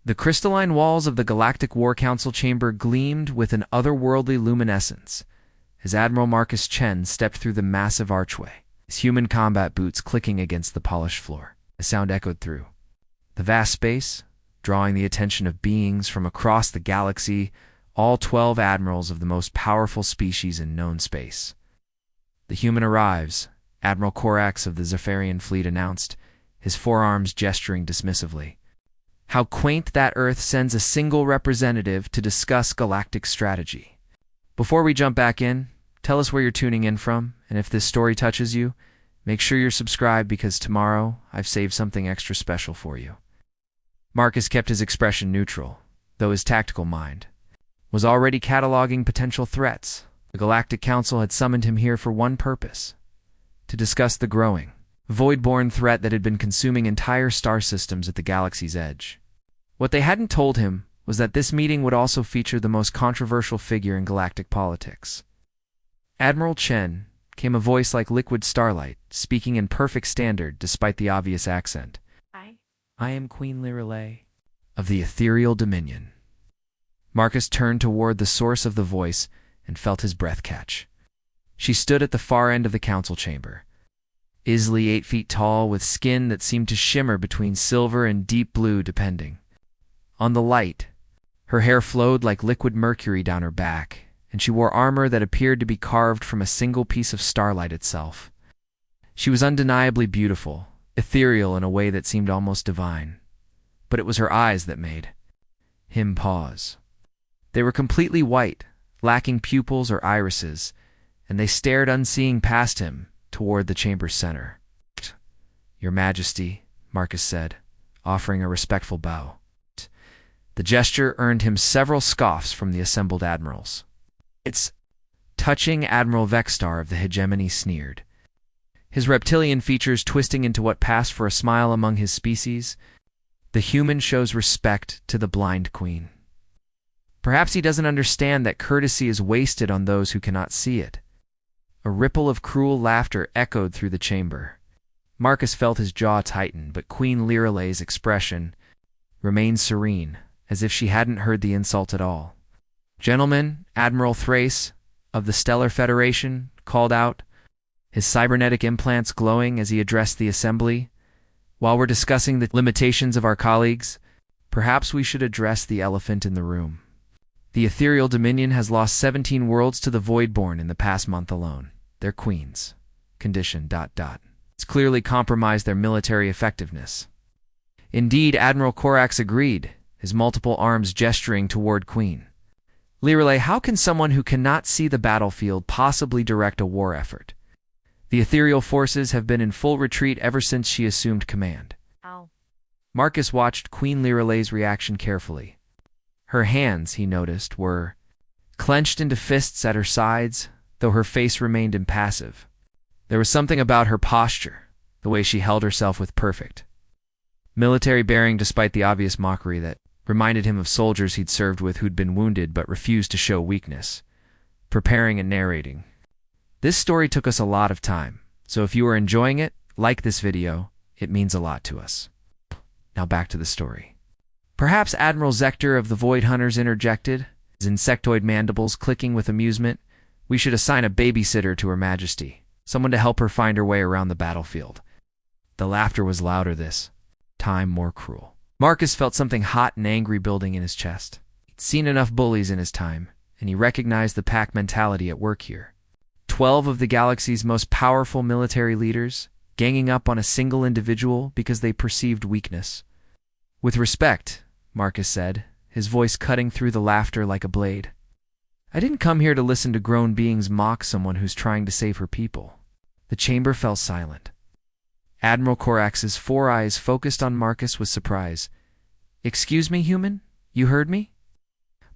The crystalline walls of the Galactic War Council chamber gleamed with an otherworldly luminescence as Admiral Marcus Chen stepped through the massive archway, his human combat boots clicking against the polished floor. A sound echoed through the vast space, drawing the attention of beings from across the galaxy, all 12 admirals of the most powerful species in known space. The human arrives, Admiral Korax of the Zephyrian Fleet announced, his forearms gesturing dismissively. How quaint that Earth sends a single representative to discuss galactic strategy. Before we jump back in, tell us where you're tuning in from, and if this story touches you, make sure you're subscribed because tomorrow I've saved something extra special for you. Marcus kept his expression neutral, though his tactical mind was already cataloging potential threats. The Galactic Council had summoned him here for one purpose: to discuss the growing, Voidborn threat that had been consuming entire star systems at the galaxy's edge. What they hadn't told him was that this meeting would also feature the most controversial figure in galactic politics. Admiral Chen came a voice like liquid starlight, speaking in perfect standard despite the obvious accent. I am Queen Lirelei of the Ethereal Dominion. Marcus turned toward the source of the voice and felt his breath catch. She stood at the far end of the council chamber, easily 8 feet tall, with skin that seemed to shimmer between silver and deep blue depending on the light. Her hair flowed like liquid mercury down her back, and she wore armor that appeared to be carved from a single piece of starlight itself. She was undeniably beautiful, ethereal in a way that seemed almost divine. But it was her eyes that made him pause. They were completely white, lacking pupils or irises, and they stared unseeing past him toward the chamber's center. Your Majesty, Marcus said, offering a respectful bow. The gesture earned him several scoffs from the assembled admirals. It's touching. Admiral Vexstar of the Hegemony sneered, his reptilian features twisting into what passed for a smile among his species. The human shows respect to the blind queen. Perhaps he doesn't understand that courtesy is wasted on those who cannot see it. A ripple of cruel laughter echoed through the chamber. Marcus felt his jaw tighten, but Queen Lirelei's expression remained serene, as if she hadn't heard the insult at all. Gentlemen, Admiral Thrace of the Stellar Federation called out, his cybernetic implants glowing as he addressed the assembly. While we're discussing the limitations of our colleagues, perhaps we should address the elephant in the room. The Ethereal Dominion has lost 17 worlds to the Voidborn in the past month alone. Their queens' condition ... It's clearly compromised their military effectiveness. Indeed, Admiral Korax agreed, his multiple arms gesturing toward Queen Lirelei. How can someone who cannot see the battlefield possibly direct a war effort? The ethereal forces have been in full retreat ever since she assumed command. Marcus watched Queen Lirelei's reaction carefully. Her hands, he noticed, were clenched into fists at her sides, though her face remained impassive. There was something about her posture, the way she held herself with perfect military bearing despite the obvious mockery, that reminded him of soldiers he'd served with who'd been wounded but refused to show weakness. Preparing and narrating. This story took us a lot of time, so if you are enjoying it, like this video, it means a lot to us. Now back to the story. Perhaps Admiral Zector of the Void Hunters interjected, his insectoid mandibles clicking with amusement. We should assign a babysitter to Her Majesty, someone to help her find her way around the battlefield. The laughter was louder this time, more cruel. Marcus felt something hot and angry building in his chest. He'd seen enough bullies in his time, and he recognized the pack mentality at work here. 12 of the galaxy's most powerful military leaders ganging up on a single individual because they perceived weakness. With respect, Marcus said, his voice cutting through the laughter like a blade. I didn't come here to listen to grown beings mock someone who's trying to save her people. The chamber fell silent. Admiral Korax's 4 eyes focused on Marcus with surprise. Excuse me, human? You heard me?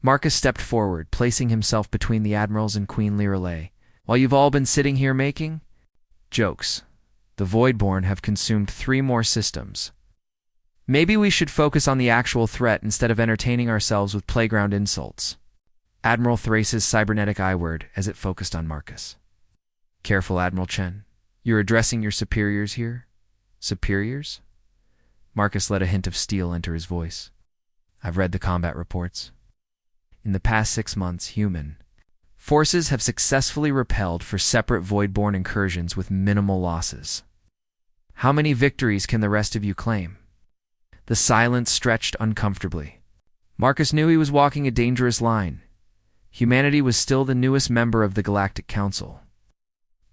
Marcus stepped forward, placing himself between the admirals and Queen Lirelei. While you've all been sitting here making jokes, the Voidborn have consumed 3 more systems. Maybe we should focus on the actual threat instead of entertaining ourselves with playground insults. Admiral Thrace's cybernetic I-word as it focused on Marcus. Careful, Admiral Chen. You're addressing your superiors here? Superiors? Marcus let a hint of steel enter his voice. I've read the combat reports. In the past 6 months, human forces have successfully repelled for separate Voidborn incursions with minimal losses. How many victories can the rest of you claim? The silence stretched uncomfortably. Marcus knew he was walking a dangerous line. Humanity was still the newest member of the Galactic Council,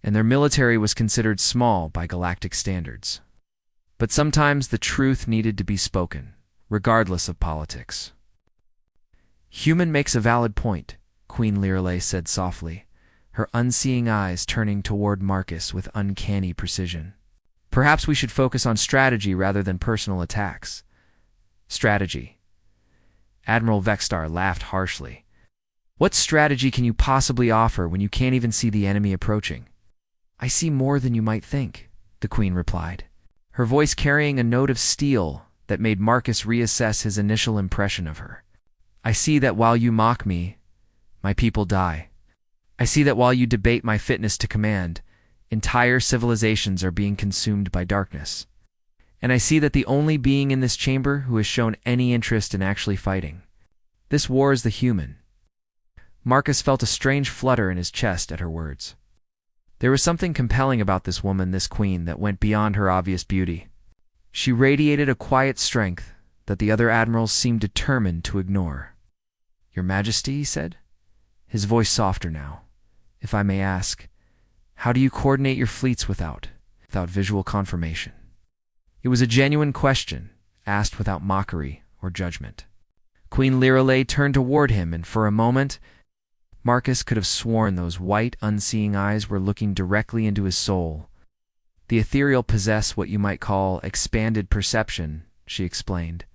and their military was considered small by galactic standards. But sometimes the truth needed to be spoken, regardless of politics. Human makes a valid point, Queen Lirelei said softly, her unseeing eyes turning toward Marcus with uncanny precision. Perhaps we should focus on strategy rather than personal attacks. Strategy. Admiral Vexstar laughed harshly. What strategy can you possibly offer when you can't even see the enemy approaching? I see more than you might think, the Queen replied, her voice carrying a note of steel that made Marcus reassess his initial impression of her. I see that while you mock me, my people die. I see that while you debate my fitness to command, entire civilizations are being consumed by darkness. And I see that the only being in this chamber who has shown any interest in actually fighting. This war is the human. Marcus felt a strange flutter in his chest at her words. There was something compelling about this woman, this queen, that went beyond her obvious beauty. She radiated a quiet strength that the other admirals seemed determined to ignore. Your Majesty, he said, his voice softer now. If I may ask, how do you coordinate your fleets without visual confirmation? It was a genuine question, asked without mockery or judgment. Queen Lirelei turned toward him, and for a moment, Marcus could have sworn those white, unseeing eyes were looking directly into his soul. The ethereal possess what you might call expanded perception, she explained.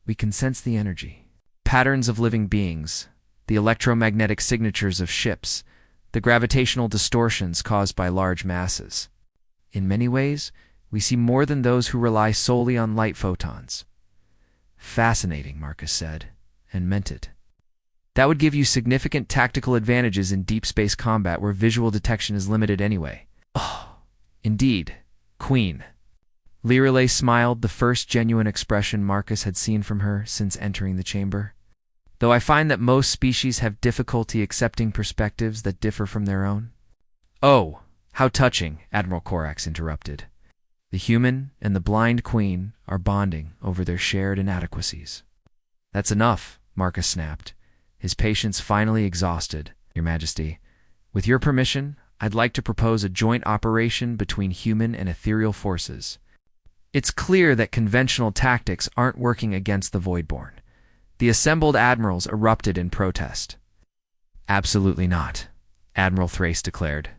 We can sense the energy, patterns of living beings, the electromagnetic signatures of ships, the gravitational distortions caused by large masses. In many ways, we see more than those who rely solely on light photons. Fascinating, Marcus said, and meant it. That would give you significant tactical advantages in deep space combat where visual detection is limited anyway. Oh, indeed, Queen. Lirelei smiled, the first genuine expression Marcus had seen from her since entering the chamber. Though I find that most species have difficulty accepting perspectives that differ from their own. Oh, how touching, Admiral Korax interrupted. The human and the blind queen are bonding over their shared inadequacies. That's enough, Marcus snapped, his patience finally exhausted. Your Majesty, with your permission, I'd like to propose a joint operation between human and ethereal forces. It's clear that conventional tactics aren't working against the Voidborn. The assembled admirals erupted in protest. Absolutely not, Admiral Thrace declared.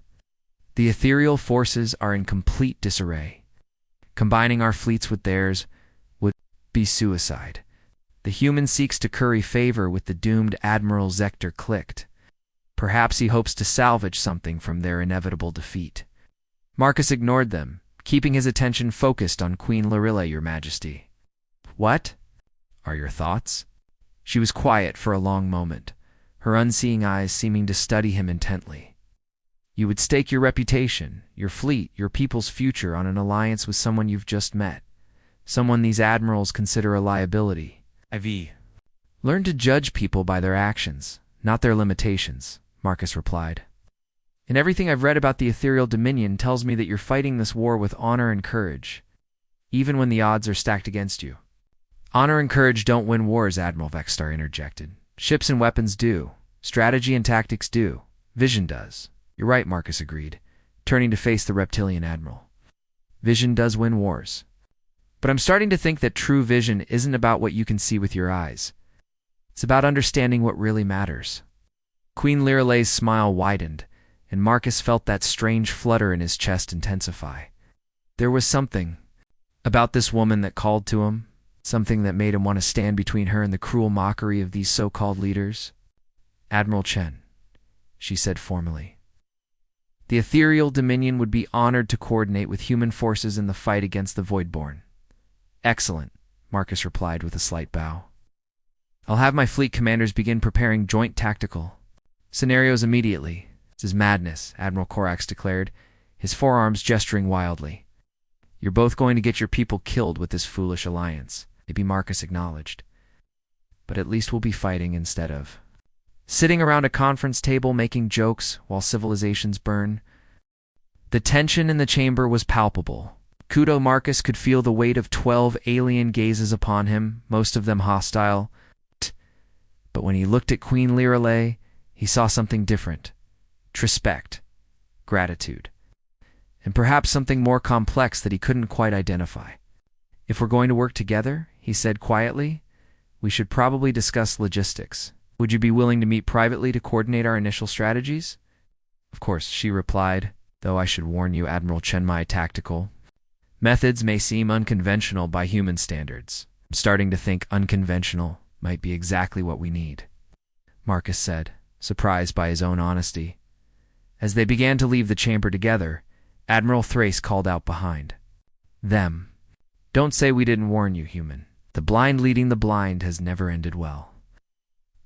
The ethereal forces are in complete disarray. Combining our fleets with theirs would be suicide. The human seeks to curry favor with the doomed Admiral Zector clicked. Perhaps he hopes to salvage something from their inevitable defeat. Marcus ignored them, keeping his attention focused on Queen Lirelei, Your Majesty. What are your thoughts? She was quiet for a long moment, her unseeing eyes seeming to study him intently. You would stake your reputation, your fleet, your people's future on an alliance with someone you've just met, someone these admirals consider a liability. Learn to judge people by their actions, not their limitations, Marcus replied. And everything I've read about the ethereal dominion tells me that you're fighting this war with honor and courage, even when the odds are stacked against you. Honor and courage don't win wars, Admiral Vexstar interjected. Ships and weapons do. Strategy and tactics do. Vision does. You're right, Marcus agreed, turning to face the reptilian admiral. Vision does win wars. But I'm starting to think that true vision isn't about what you can see with your eyes. It's about understanding what really matters. Queen Lirelei's smile widened, and Marcus felt that strange flutter in his chest intensify. There was something about this woman that called to him, something that made him want to stand between her and the cruel mockery of these so-called leaders. Admiral Chen, she said formally. The ethereal dominion would be honored to coordinate with human forces in the fight against the Voidborn. Excellent, Marcus replied with a slight bow. I'll have my fleet commanders begin preparing joint tactical scenarios immediately. This is madness, Admiral Korax declared, his forearms gesturing wildly. You're both going to get your people killed with this foolish alliance, maybe Marcus acknowledged. but at least we'll be fighting instead of sitting around a conference table making jokes while civilizations burn. The tension in the chamber was palpable. Admiral Marcus could feel the weight of 12 alien gazes upon him, most of them hostile. But when he looked at Queen Lirelei, he saw something different. Respect, gratitude, and perhaps something more complex that he couldn't quite identify. "If we're going to work together," he said quietly, "we should probably discuss logistics. Would you be willing to meet privately to coordinate our initial strategies?" "Of course," she replied, "though I should warn you, Admiral Chen, my tactical methods may seem unconventional by human standards. I'm starting to think unconventional might be exactly what we need," Marcus said, surprised by his own honesty. As they began to leave the chamber together, Admiral Thrace called out behind them, "Don't say we didn't warn you, human. The blind leading the blind has never ended well."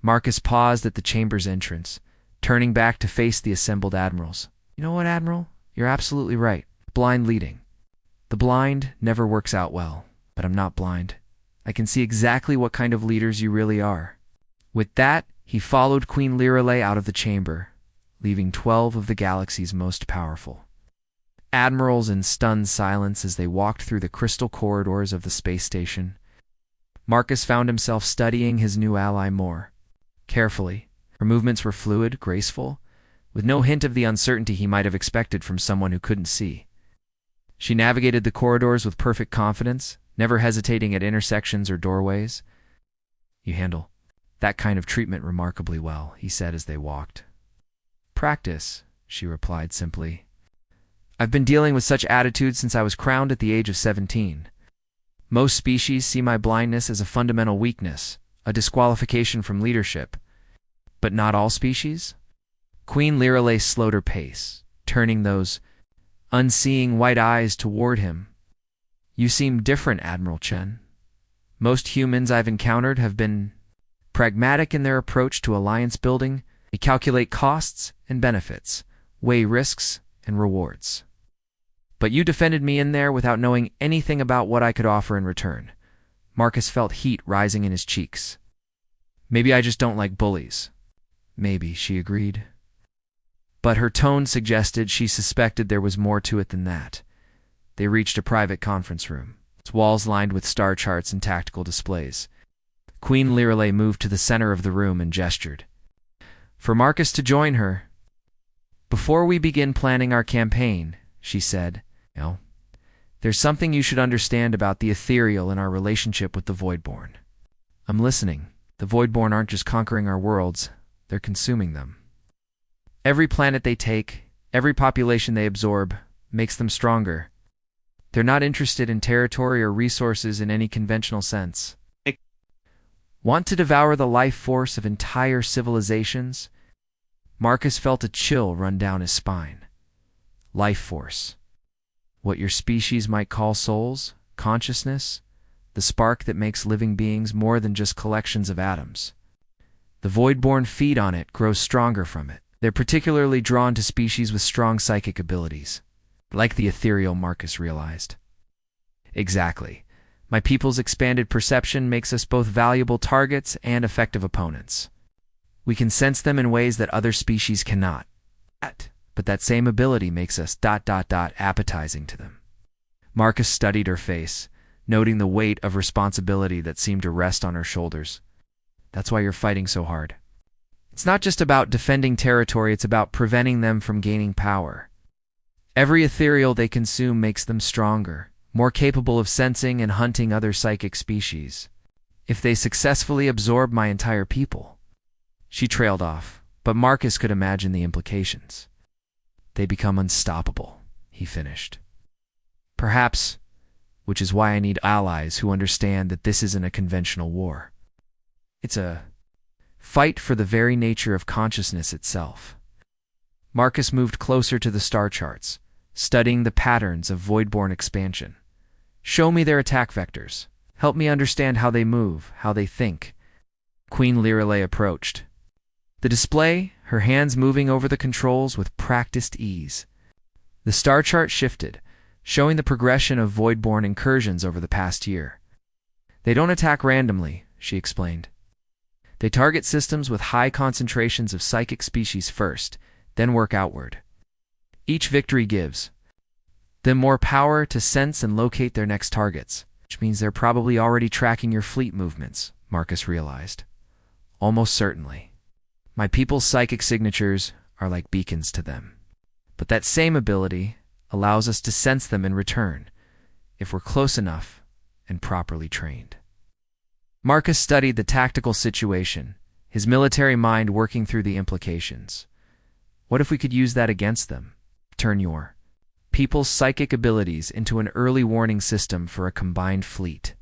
Marcus paused at the chamber's entrance, turning back to face the assembled admirals. "You know what, Admiral? You're absolutely right. Blind leading. The blind never works out well, but I'm not blind. I can see exactly what kind of leaders you really are." With that, he followed Queen Lirelei out of the chamber, leaving 12 of the galaxy's most powerful admirals in stunned silence as they walked through the crystal corridors of the space station. Marcus found himself studying his new ally more carefully. Her movements were fluid, graceful, with no hint of the uncertainty he might have expected from someone who couldn't see. She navigated the corridors with perfect confidence, never hesitating at intersections or doorways. "You handle that kind of treatment remarkably well," he said as they walked. "Practice," she replied simply. "I've been dealing with such attitudes since I was crowned at the age of 17. Most species see my blindness as a fundamental weakness, a disqualification from leadership. But not all species?" Queen Lirelei slowed her pace, turning those unseeing white eyes toward him. "You seem different, Admiral Chen. Most humans I've encountered have been pragmatic in their approach to alliance building. They calculate costs and benefits, weigh risks and rewards. But you defended me in there without knowing anything about what I could offer in return." Marcus felt heat rising in his cheeks. "Maybe I just don't like bullies." "Maybe," she agreed. But her tone suggested she suspected there was more to it than that. They reached a private conference room, its walls lined with star charts and tactical displays. Queen Lirelei moved to the center of the room and gestured for Marcus to join her. "Before we begin planning our campaign," she said, "there's something you should understand about the ethereal in our relationship with the Voidborn." "I'm listening." "The Voidborn aren't just conquering our worlds, they're consuming them. Every planet they take, every population they absorb, makes them stronger. They're not interested in territory or resources in any conventional sense. They want to devour the life force of entire civilizations." Marcus felt a chill run down his spine. Life force. What your species might call souls, consciousness, the spark that makes living beings more than just collections of atoms. The Voidborn feed on it, grow stronger from it. They're particularly drawn to species with strong psychic abilities, like the ethereal, Marcus realized. "Exactly. My people's expanded perception makes us both valuable targets and effective opponents. We can sense them in ways that other species cannot. But that same ability makes us ... appetizing to them." Marcus studied her face, noting the weight of responsibility that seemed to rest on her shoulders. "That's why you're fighting so hard. It's not just about defending territory, it's about preventing them from gaining power. Every ethereal they consume makes them stronger, more capable of sensing and hunting other psychic species. If they successfully absorb my entire people..." She trailed off, but Marcus could imagine the implications. "They become unstoppable," he finished. "Perhaps, which is why I need allies who understand that this isn't a conventional war. It's a fight for the very nature of consciousness itself." Marcus moved closer to the star charts, studying the patterns of Voidborn expansion. "Show me their attack vectors. Help me understand how they move, how they think." Queen Lirelei approached the display, her hands moving over the controls with practiced ease. The star chart shifted, showing the progression of Voidborn incursions over the past year. "They don't attack randomly," she explained. They target systems with high concentrations of psychic species first, then work outward. Each victory gives them more power to sense and locate their next targets, which means they're probably already tracking your fleet movements, Marcus realized. Almost certainly. My people's psychic signatures are like beacons to them. But that same ability allows us to sense them in return, if we're close enough and properly trained. Marcus studied the tactical situation, his military mind working through the implications. What if we could use that against them? Turn your people's psychic abilities into an early warning system for a combined fleet.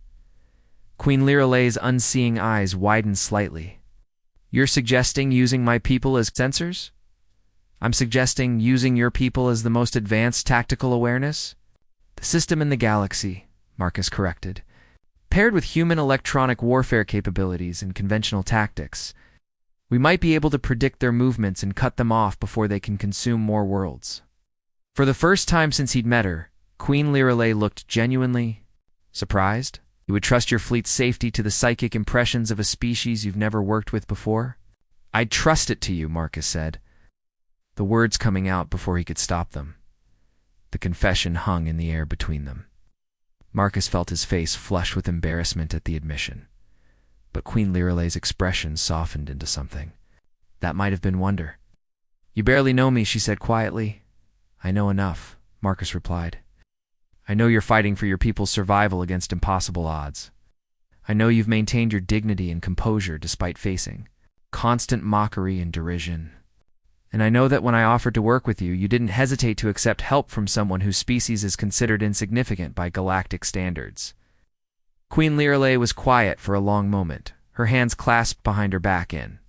Queen Liralay's unseeing eyes widened slightly. You're suggesting using my people as sensors? I'm suggesting using your people as the most advanced tactical awareness? The system in the galaxy, Marcus corrected. Paired with human electronic warfare capabilities and conventional tactics, we might be able to predict their movements and cut them off before they can consume more worlds. For the first time since he'd met her, Queen Liralay looked genuinely surprised. You would trust your fleet's safety to the psychic impressions of a species you've never worked with before? I'd trust it to you, Marcus said, the words coming out before he could stop them. The confession hung in the air between them. Marcus felt his face flush with embarrassment at the admission, but Queen Liralay's expression softened into something. That might have been wonder. You barely know me, she said quietly. I know enough, Marcus replied. I know you're fighting for your people's survival against impossible odds. I know you've maintained your dignity and composure despite facing constant mockery and derision. And I know that when I offered to work with you, you didn't hesitate to accept help from someone whose species is considered insignificant by galactic standards. Queen Liralay was quiet for a long moment, her hands clasped behind her back in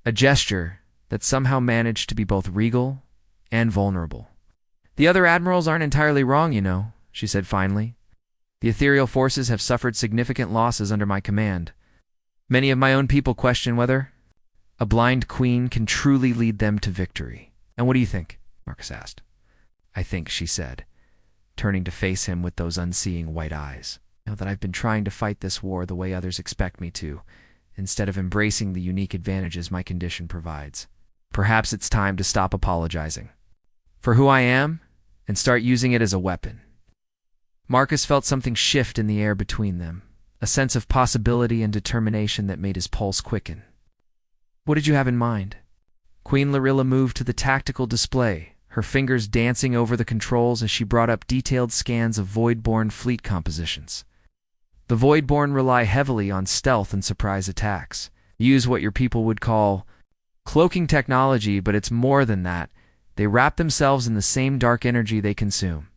a gesture that somehow managed to be both regal and vulnerable. The other admirals aren't entirely wrong, you know, she said finally. The ethereal forces have suffered significant losses under my command. Many of my own people question whether a blind queen can truly lead them to victory. And what do you think? Marcus asked. I think, she said, turning to face him with those unseeing white eyes. Now that I've been trying to fight this war the way others expect me to, instead of embracing the unique advantages my condition provides. Perhaps it's time to stop apologizing for who I am and start using it as a weapon. Marcus felt something shift in the air between them, a sense of possibility and determination that made his pulse quicken. What did you have in mind? Queen Lirilla moved to the tactical display, her fingers dancing over the controls as she brought up detailed scans of Voidborn fleet compositions. The Voidborn rely heavily on stealth and surprise attacks. Use what your people would call cloaking technology, but it's more than that. They wrap themselves in the same dark energy they consume,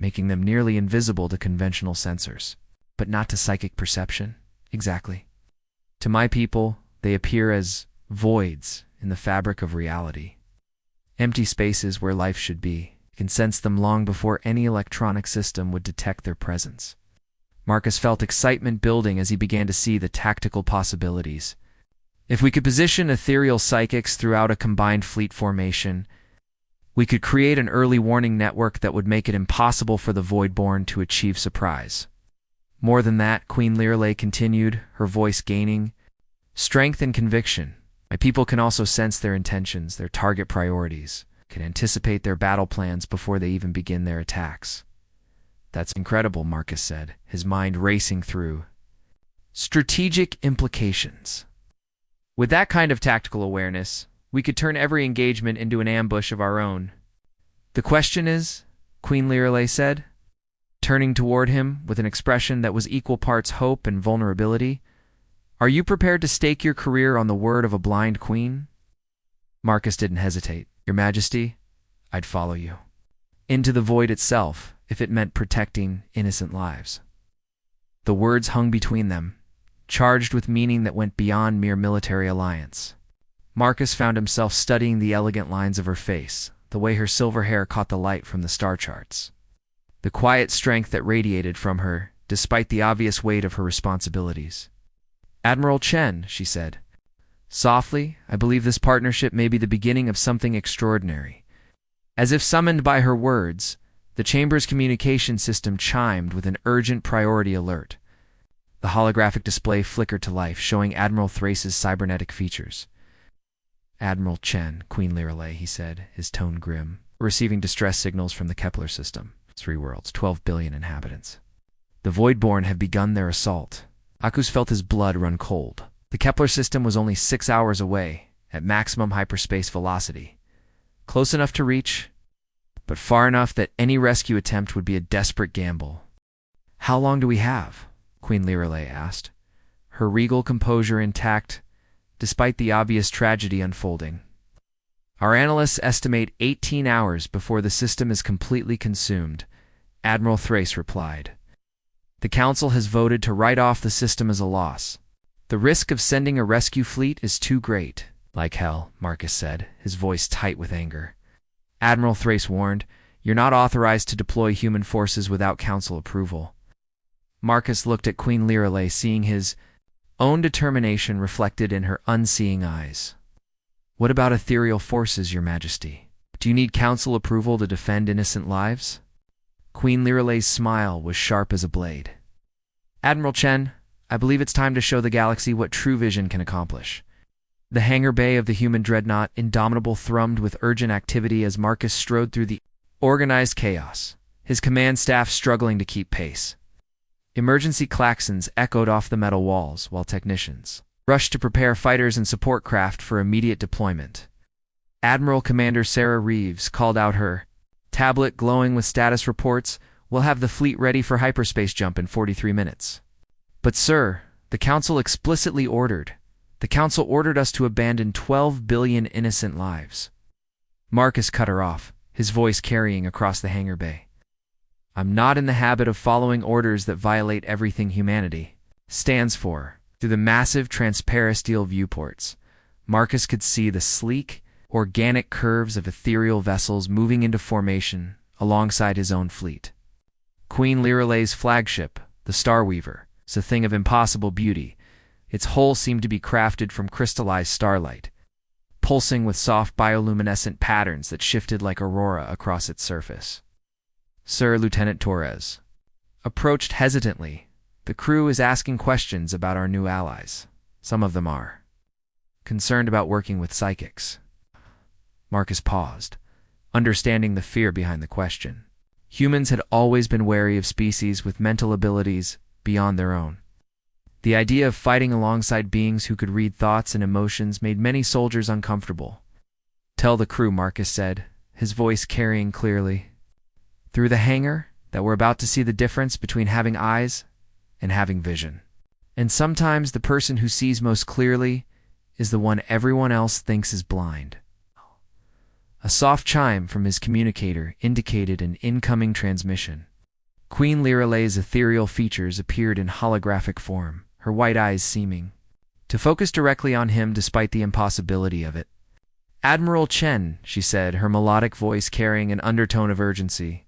making them nearly invisible to conventional sensors. But not to psychic perception. Exactly. To my people, they appear as voids in the fabric of reality. Empty spaces where life should be. You can sense them long before any electronic system would detect their presence. Marcus felt excitement building as he began to see the tactical possibilities. If we could position ethereal psychics throughout a combined fleet formation, we could create an early warning network that would make it impossible for the Voidborn to achieve surprise. More than that, Queen Liralay continued, her voice gaining strength and conviction. My people can also sense their intentions, their target priorities, can anticipate their battle plans before they even begin their attacks. That's incredible, Marcus said, his mind racing through strategic implications. With that kind of tactical awareness, we could turn every engagement into an ambush of our own. The question is, Queen Liralay said, turning toward him with an expression that was equal parts hope and vulnerability, are you prepared to stake your career on the word of a blind queen? Marcus didn't hesitate. Your Majesty, I'd follow you. Into the void itself, if it meant protecting innocent lives. The words hung between them, charged with meaning that went beyond mere military alliance. Marcus found himself studying the elegant lines of her face, the way her silver hair caught the light from the star charts. The quiet strength that radiated from her, despite the obvious weight of her responsibilities. Admiral Chen, she said. Softly, I believe this partnership may be the beginning of something extraordinary. As if summoned by her words, the Chamber's communication system chimed with an urgent priority alert. The holographic display flickered to life, showing Admiral Thrace's cybernetic features. "Admiral Chen, Queen Lirelei," he said, his tone grim. "We're receiving distress signals from the Kepler system. 3 worlds, 12 billion inhabitants. The Voidborn have begun their assault." Akus felt his blood run cold. The Kepler system was only 6 hours away, at maximum hyperspace velocity. Close enough to reach, but far enough that any rescue attempt would be a desperate gamble. "How long do we have?" Queen Lirelei asked, her regal composure intact, despite the obvious tragedy unfolding. "Our analysts estimate 18 hours before the system is completely consumed," Admiral Thrace replied. "The Council has voted to write off the system as a loss. The risk of sending a rescue fleet is too great." "Like hell," Marcus said, his voice tight with anger. Admiral Thrace warned, "You're not authorized to deploy human forces without Council approval." Marcus looked at Queen Lirelei, seeing his own determination reflected in her unseeing eyes. "What about ethereal forces, Your Majesty? Do you need Council approval to defend innocent lives?" Queen Lirelei's smile was sharp as a blade. "Admiral Chen, I believe it's time to show the galaxy what true vision can accomplish." The hangar bay of the human dreadnought Indomitable thrummed with urgent activity as Marcus strode through the organized chaos, his command staff struggling to keep pace. Emergency klaxons echoed off the metal walls, while technicians rushed to prepare fighters and support craft for immediate deployment. Admiral Commander Sarah Reeves called out, her tablet glowing with status reports. "We'll have the fleet ready for hyperspace jump in 43 minutes. "But sir, the Council explicitly ordered. The Council ordered us to abandon 12 billion innocent lives." Marcus cut her off, his voice carrying across the hangar bay. "I'm not in the habit of following orders that violate everything humanity stands for." Through the massive transparisteel viewports, Marcus could see the sleek, organic curves of ethereal vessels moving into formation alongside his own fleet. Queen Lirelei's flagship, the Starweaver, was a thing of impossible beauty. Its hull seemed to be crafted from crystallized starlight, pulsing with soft bioluminescent patterns that shifted like aurora across its surface. "Sir," Lieutenant Torres approached hesitantly. "The crew is asking questions about our new allies. Some of them are concerned about working with psychics." Marcus paused, understanding the fear behind the question. Humans had always been wary of species with mental abilities beyond their own. The idea of fighting alongside beings who could read thoughts and emotions made many soldiers uncomfortable. "Tell the crew," Marcus said, his voice carrying clearly through the hangar, "that we're about to see the difference between having eyes and having vision. And sometimes the person who sees most clearly is the one everyone else thinks is blind." A soft chime from his communicator indicated an incoming transmission. Queen Lirelei's ethereal features appeared in holographic form, her white eyes seeming to focus directly on him despite the impossibility of it. "Admiral Chen," she said, her melodic voice carrying an undertone of urgency.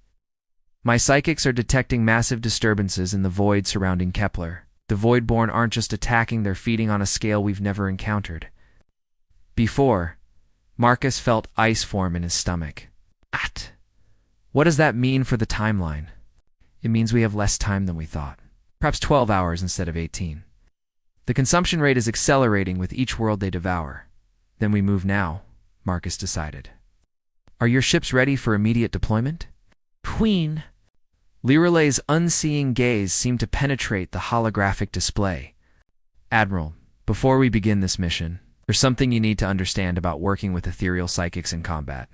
"My psychics are detecting massive disturbances in the void surrounding Kepler. The Voidborn aren't just attacking, they're feeding on a scale we've never encountered before." Marcus felt ice form in his stomach. What does that mean for the timeline?" "It means we have less time than we thought. Perhaps 12 hours instead of 18. The consumption rate is accelerating with each world they devour." "Then we move now," Marcus decided. "Are your ships ready for immediate deployment?" "Queen." Lirelei's unseeing gaze seemed to penetrate the holographic display. "Admiral, before we begin this mission, there's something you need to understand about working with ethereal psychics in combat."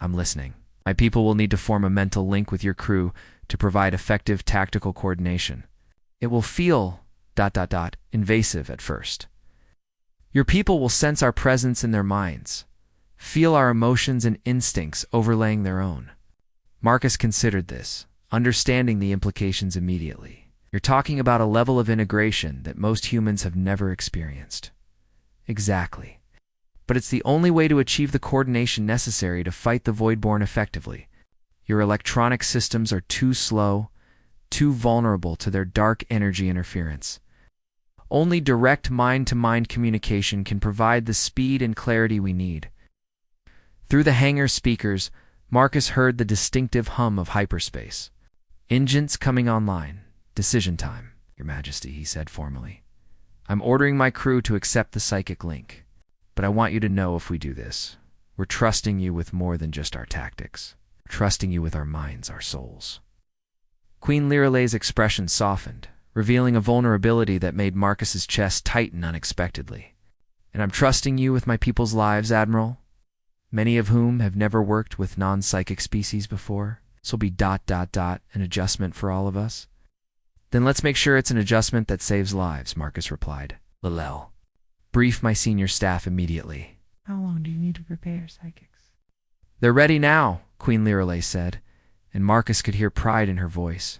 "I'm listening." "My people will need to form a mental link with your crew to provide effective tactical coordination. It will feel ... invasive at first. Your people will sense our presence in their minds, feel our emotions and instincts overlaying their own." Marcus considered this, understanding the implications immediately. "You're talking about a level of integration that most humans have never experienced." "Exactly. But it's the only way to achieve the coordination necessary to fight the Voidborn effectively. Your electronic systems are too slow, too vulnerable to their dark energy interference. Only direct mind-to-mind communication can provide the speed and clarity we need." Through the hangar speakers, Marcus heard the distinctive hum of hyperspace. Engines coming online. Decision time. Your Majesty, he said formally. I'm ordering my crew to accept the psychic link. But I want you to know if we do this, we're trusting you with more than just our tactics. We're trusting you with our minds, our souls. Queen Liralay's expression softened, revealing a vulnerability that made Marcus's chest tighten unexpectedly. And I'm trusting you with my people's lives, Admiral, many of whom have never worked with non-psychic species before. This will be ... an adjustment for all of us. Then let's make sure it's an adjustment that saves lives, Marcus replied. Lilel, brief my senior staff immediately. How long do you need to prepare your psychics? They're ready now, Queen Liralay said, and Marcus could hear pride in her voice.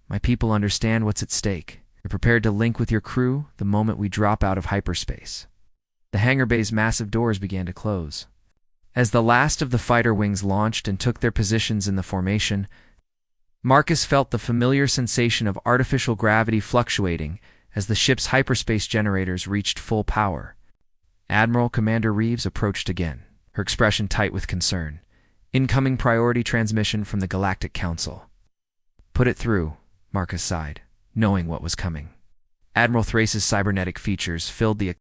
My people understand what's at stake. They're prepared to link with your crew the moment we drop out of hyperspace. The hangar bay's massive doors began to close. As the last of the fighter wings launched and took their positions in the formation, Marcus felt the familiar sensation of artificial gravity fluctuating as the ship's hyperspace generators reached full power. Admiral Commander Reeves approached again, her expression tight with concern. Incoming priority transmission from the Galactic Council. Put it through, Marcus sighed, knowing what was coming. Admiral Thrace's cybernetic features filled the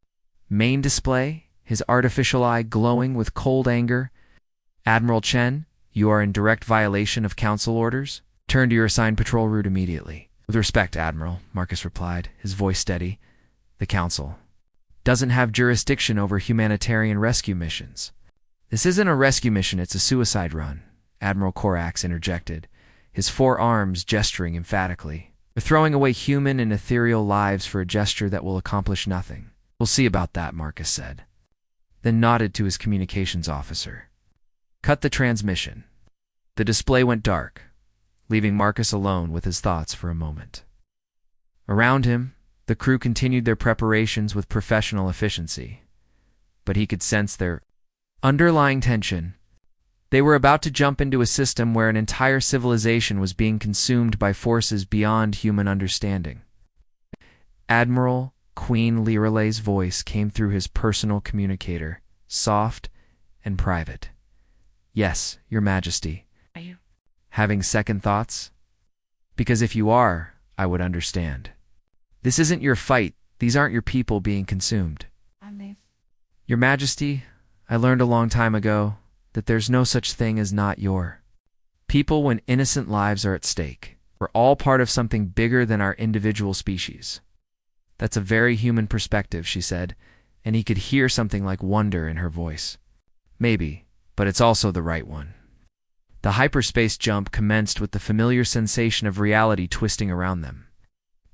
main display, his artificial eye glowing with cold anger. Admiral Chen, you are in direct violation of Council orders. Turn to your assigned patrol route immediately. With respect, Admiral, Marcus replied, his voice steady. The Council doesn't have jurisdiction over humanitarian rescue missions. This isn't a rescue mission, it's a suicide run, Admiral Korax interjected, his forearms gesturing emphatically. We're throwing away human and ethereal lives for a gesture that will accomplish nothing. We'll see about that, Marcus said, then nodded to his communications officer. Cut the transmission. The display went dark, leaving Marcus alone with his thoughts for a moment. Around him, the crew continued their preparations with professional efficiency, but he could sense their underlying tension. They were about to jump into a system where an entire civilization was being consumed by forces beyond human understanding. Admiral Queen Liralay's voice came through his personal communicator, soft and private. Yes, Your Majesty. Are you having second thoughts? Because if you are, I would understand. This isn't your fight. These aren't your people being consumed. Your Majesty, I learned a long time ago that there's no such thing as not your people when innocent lives are at stake. We're all part of something bigger than our individual species. That's a very human perspective, she said, and he could hear something like wonder in her voice. Maybe, but it's also the right one. The hyperspace jump commenced with the familiar sensation of reality twisting around them.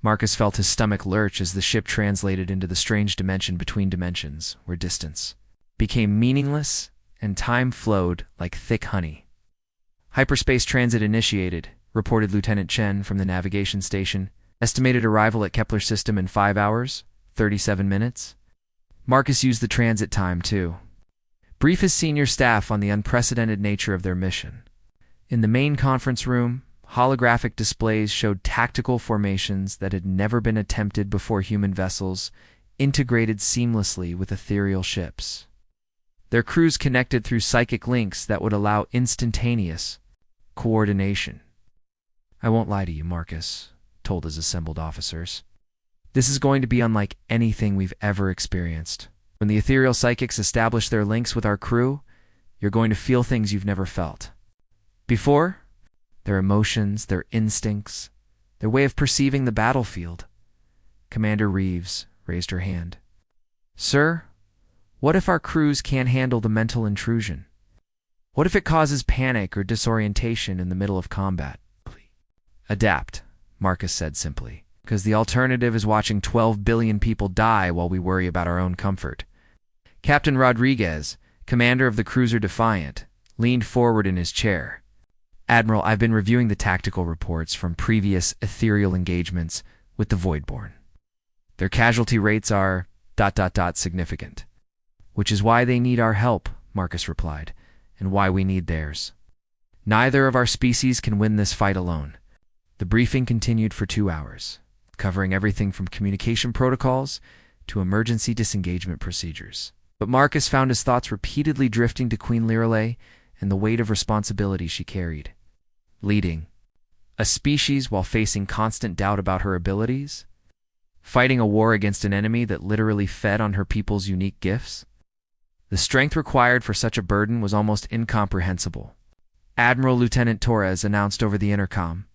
Marcus felt his stomach lurch as the ship translated into the strange dimension between dimensions, where distance became meaningless and time flowed like thick honey. Hyperspace transit initiated, reported Lieutenant Chen from the navigation station. Estimated arrival at Kepler system in 5 hours, 37 minutes. Marcus used the transit time, too. Brief his senior staff on the unprecedented nature of their mission. In the main conference room, holographic displays showed tactical formations that had never been attempted before human vessels, integrated seamlessly with ethereal ships. Their crews connected through psychic links that would allow instantaneous coordination. I won't lie to you, Marcus told his assembled officers. This is going to be unlike anything we've ever experienced. When the ethereal psychics establish their links with our crew, you're going to feel things you've never felt before. Their emotions, their instincts, their way of perceiving the battlefield. Commander Reeves raised her hand. Sir, what if our crews can't handle the mental intrusion? What if it causes panic or disorientation in the middle of combat? Adapt, Marcus said simply, because the alternative is watching 12 billion people die while we worry about our own comfort. Captain Rodriguez, commander of the cruiser Defiant, leaned forward in his chair. Admiral, I've been reviewing the tactical reports from previous ethereal engagements with the Voidborn. Their casualty rates are ... significant. Which is why they need our help, Marcus replied, and why we need theirs. Neither of our species can win this fight alone. The briefing continued for 2 hours, covering everything from communication protocols to emergency disengagement procedures. But Marcus found his thoughts repeatedly drifting to Queen Liralay and the weight of responsibility she carried. Leading A species while facing constant doubt about her abilities? Fighting a war against an enemy that literally fed on her people's unique gifts? The strength required for such a burden was almost incomprehensible. Admiral Lieutenant Torres announced over the intercom,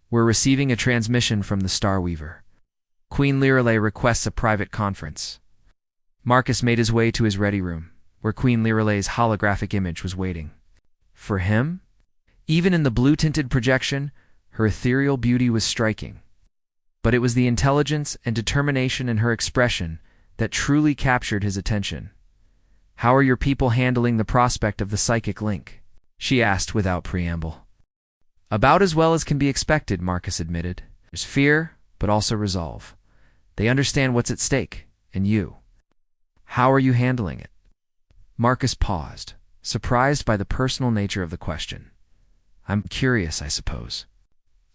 "We're receiving a transmission from the Starweaver. Queen Lirelei requests a private conference." Marcus made his way to his ready room, where Queen Lirelei's holographic image was waiting. For him? Even in the blue-tinted projection, her ethereal beauty was striking. But it was the intelligence and determination in her expression that truly captured his attention. "How are your people handling the prospect of the psychic link?" she asked without preamble. "About as well as can be expected," Marcus admitted. "There's fear, but also resolve. They understand what's at stake, and you. How are you handling it?" Marcus paused, surprised by the personal nature of the question. "I'm curious, I suppose.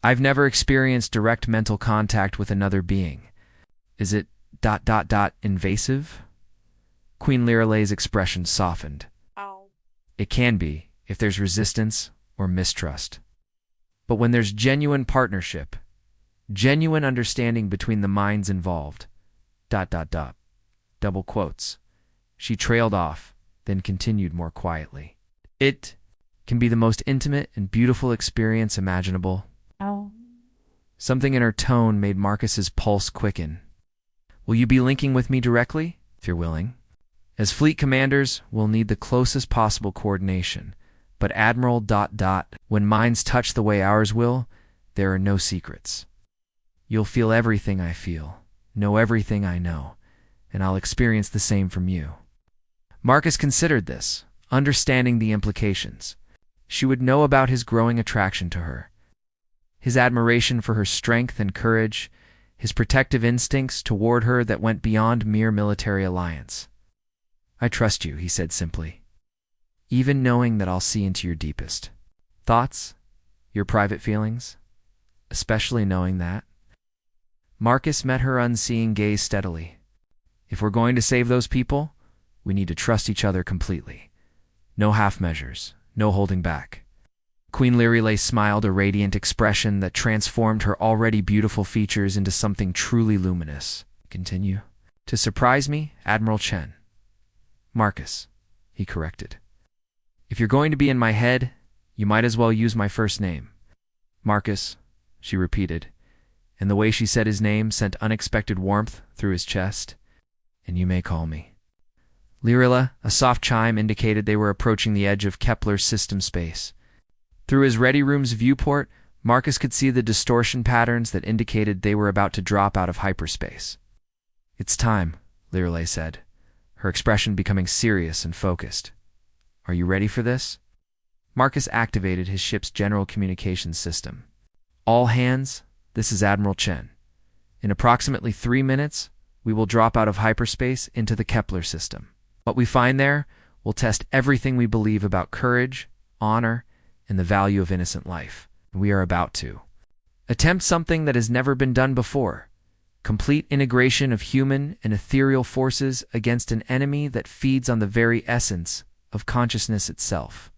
I've never experienced direct mental contact with another being. Is it ... invasive?" Queen Lirelei's expression softened. Ow. "It can be, if there's resistance or mistrust. But when there's genuine partnership, genuine understanding between the minds involved, ... double quotes." She trailed off, then continued more quietly. "It can be the most intimate and beautiful experience imaginable." Ow. Something in her tone made Marcus's pulse quicken. "Will you be linking with me directly, if you're willing? As fleet commanders, we'll need the closest possible coordination. But Admiral ... when minds touch the way ours will, there are no secrets. You'll feel everything I feel, know everything I know, and I'll experience the same from you." Marcus considered this, understanding the implications. She would know about his growing attraction to her, his admiration for her strength and courage, his protective instincts toward her that went beyond mere military alliance. "I trust you," he said simply, "even knowing that I'll see into your deepest thoughts, your private feelings, especially knowing that." Marcus met her unseeing gaze steadily. "If we're going to save those people, we need to trust each other completely. No half measures, no holding back." Queen Lirelei smiled, a radiant expression that transformed her already beautiful features into something truly luminous. "Continue. To surprise me, Admiral Chen." "Marcus," he corrected. "If you're going to be in my head, you might as well use my first name." "Marcus," she repeated, and the way she said his name sent unexpected warmth through his chest. "And you may call me Lirelei." A soft chime indicated they were approaching the edge of Kepler's system space. Through his ready room's viewport, Marcus could see the distortion patterns that indicated they were about to drop out of hyperspace. "It's time," Lirelei said, her expression becoming serious and focused. "Are you ready for this?" Marcus activated his ship's general communications system. "All hands, this is Admiral Chen. In approximately 3 minutes, we will drop out of hyperspace into the Kepler system. What we find there will test everything we believe about courage, honor, and the value of innocent life. We are about to attempt something that has never been done before: complete integration of human and ethereal forces against an enemy that feeds on the very essence of consciousness itself."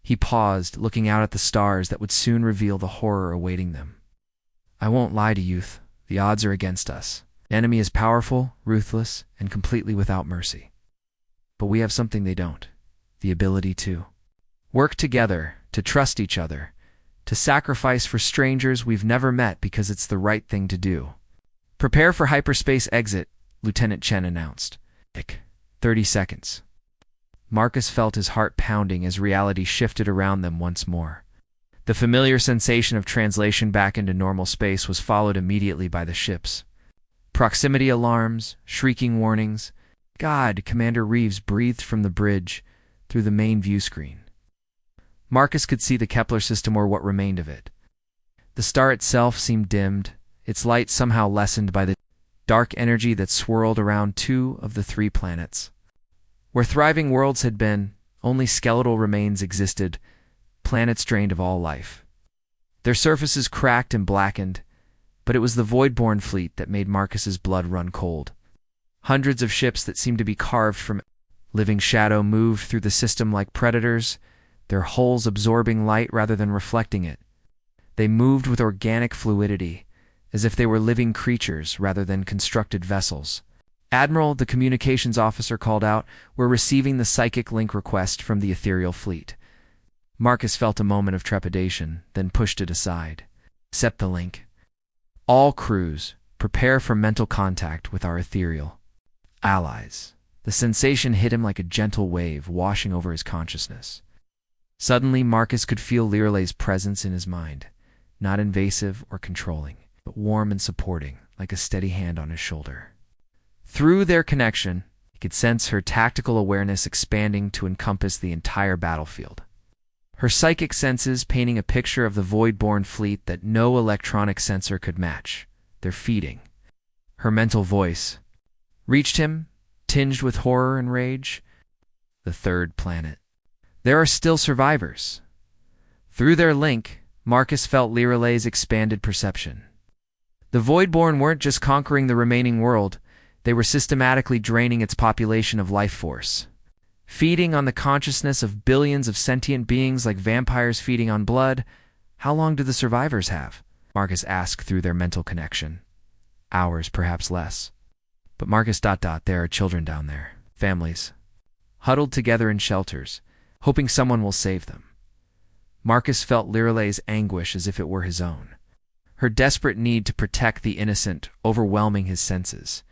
He paused, looking out at the stars that would soon reveal the horror awaiting them. "I won't lie to youth. The odds are against us. The enemy is powerful, ruthless, and completely without mercy. But we have something they don't: the ability to work together, to trust each other, to sacrifice for strangers we've never met because it's the right thing to do." "Prepare for hyperspace exit," Lieutenant Chen announced. 30 seconds. Marcus felt his heart pounding as reality shifted around them once more. The familiar sensation of translation back into normal space was followed immediately by the ships. Proximity alarms, shrieking warnings. "God," Commander Reeves breathed from the bridge through the main view screen. Marcus could see the Kepler system, or what remained of it. The star itself seemed dimmed, its light somehow lessened by the dark energy that swirled around 2 of the 3 planets. Where thriving worlds had been, only skeletal remains existed, planets drained of all life. Their surfaces cracked and blackened, but it was the Voidborn fleet that made Marcus's blood run cold. Hundreds of ships that seemed to be carved from living shadow moved through the system like predators, their hulls absorbing light rather than reflecting it. They moved with organic fluidity, as if they were living creatures rather than constructed vessels. "Admiral," the communications officer called out, "we're receiving the psychic link request from the ethereal fleet." Marcus felt a moment of trepidation, then pushed it aside. "Accept the link. All crews, prepare for mental contact with our ethereal allies." The sensation hit him like a gentle wave, washing over his consciousness. Suddenly, Marcus could feel Liralay's presence in his mind, not invasive or controlling, but warm and supporting, like a steady hand on his shoulder. Through their connection, he could sense her tactical awareness expanding to encompass the entire battlefield. Her psychic senses painting a picture of the Voidborn fleet that no electronic sensor could match. They're feeding. Her mental voice reached him, tinged with horror and rage. The third planet. There are still survivors. Through their link, Marcus felt Liralay's expanded perception. The Voidborn weren't just conquering the remaining world, they were systematically draining its population of life force. Feeding on the consciousness of billions of sentient beings like vampires feeding on blood. How long do the survivors have? Marcus asked through their mental connection. Hours, perhaps less. But Marcus... there are children down there. Families. Huddled together in shelters, hoping someone will save them. Marcus felt Liralay's anguish as if it were his own. Her desperate need to protect the innocent, overwhelming his senses.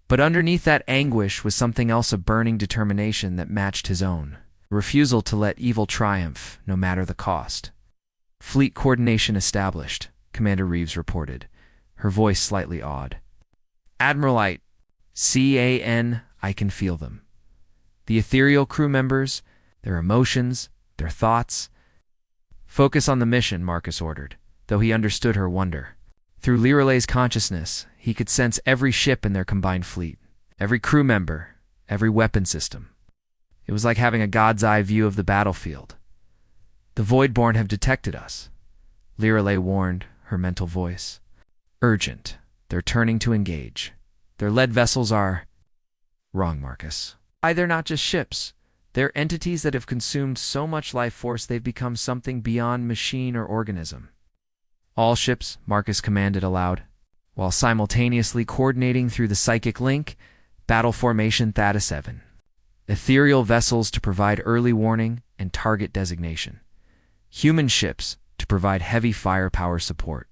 But underneath that anguish was something else, a burning determination that matched his own. A refusal to let evil triumph, no matter the cost. "Fleet coordination established," Commander Reeves reported, her voice slightly awed. "Admiralite, CAN, I can feel them. The ethereal crew members, their emotions, their thoughts." "Focus on the mission," Marcus ordered, though he understood her wonder. Through Liralay's consciousness, he could sense every ship in their combined fleet, every crew member, every weapon system. It was like having a god's eye view of the battlefield. "The Voidborn have detected us," Liralay warned, her mental voice. "Urgent. They're turning to engage. Their lead vessels are..." "Wrong, Marcus. They're not just ships. They're entities that have consumed so much life force they've become something beyond machine or organism." "All ships," Marcus commanded aloud, while simultaneously coordinating through the psychic link. Battle formation Theta 7. Ethereal vessels to provide early warning and target designation. Human ships to provide heavy firepower support.